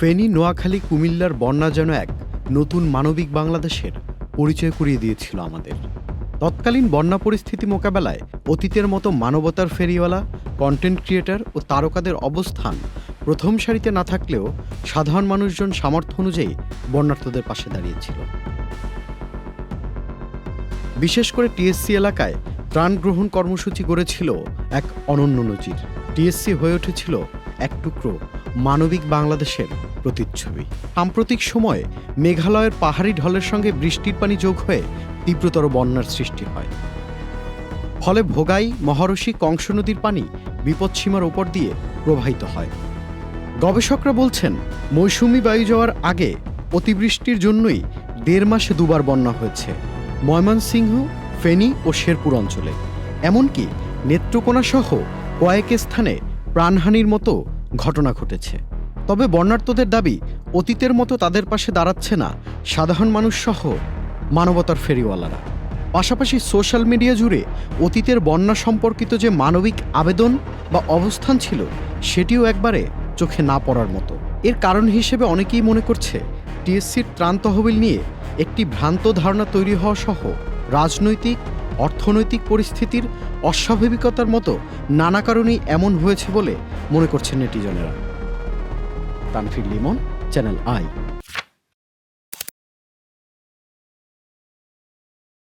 ফেনী, নোয়াখালী, কুমিল্লার বন্যা যেন এক নতুন মানবিক বাংলাদেশের পরিচয় করিয়ে দিয়েছিল আমাদের। তৎকালীন বন্যা পরিস্থিতি মোকাবেলায় অতীতের মতো মানবতার ফেরিওয়ালা, কন্টেন্ট ক্রিয়েটর ও তারকাদের অবস্থান প্রথম সারিতে না থাকলেও সাধারণ মানুষজন সামর্থ্য অনুযায়ী বন্যার্তদের পাশে দাঁড়িয়েছিল। বিশেষ করে টিএসসি এলাকায় ত্রাণ গ্রহণ কর্মসূচি গড়েছিল এক অনন্য নজির। টিএসসি হয়ে উঠেছিল এক টুকরো মানবিক বাংলাদেশের প্রতিচ্ছবি। সাম্প্রতিক সময়ে মেঘালয়ের পাহাড়ি ঢলের সঙ্গে বৃষ্টির পানি যোগ হয়ে তীব্রতর বন্যার সৃষ্টি হয়। ফলে ভোগাই, মহারশী, কংস নদীর পানি বিপদসীমার ওপর দিয়ে প্রবাহিত হয়। গবেষকরা বলছেন, মৌসুমি বায়ু যাওয়ার আগে অতিবৃষ্টির জন্যই ১.৫ মাসে দুবার বন্যা হয়েছে ময়মনসিংহ, ফেনী ও শেরপুর অঞ্চলে। এমনকি নেত্রকোনা সহ কয়েক স্থানে প্রাণহানির মতো ঘটনা ঘটেছে। তবে বন্যার্তদের দাবি, অতীতের মতো তাদের পাশে দাঁড়াচ্ছে না সাধারণ মানুষ সহ মানবতার ফেরিওয়ালারা। পাশাপাশি সোশ্যাল মিডিয়া জুড়ে অতীতের বন্যা সম্পর্কিত যে মানবিক আবেদন বা অবস্থান ছিল, সেটিও একবারে চোখে না পড়ার মতো। এর কারণ হিসেবে অনেকেই মনে করছে, টিএসসির ত্রাণ তহবিল নিয়ে একটি ভ্রান্ত ধারণা তৈরি হওয়া সহ রাজনৈতিক, অর্থনৈতিক পরিস্থিতির অস্বাভাবিকতার মতো নানা কারণেই এমন হয়েছে বলে মনে করছেন নেটিজনেরা। Tanvir Limon, channel I.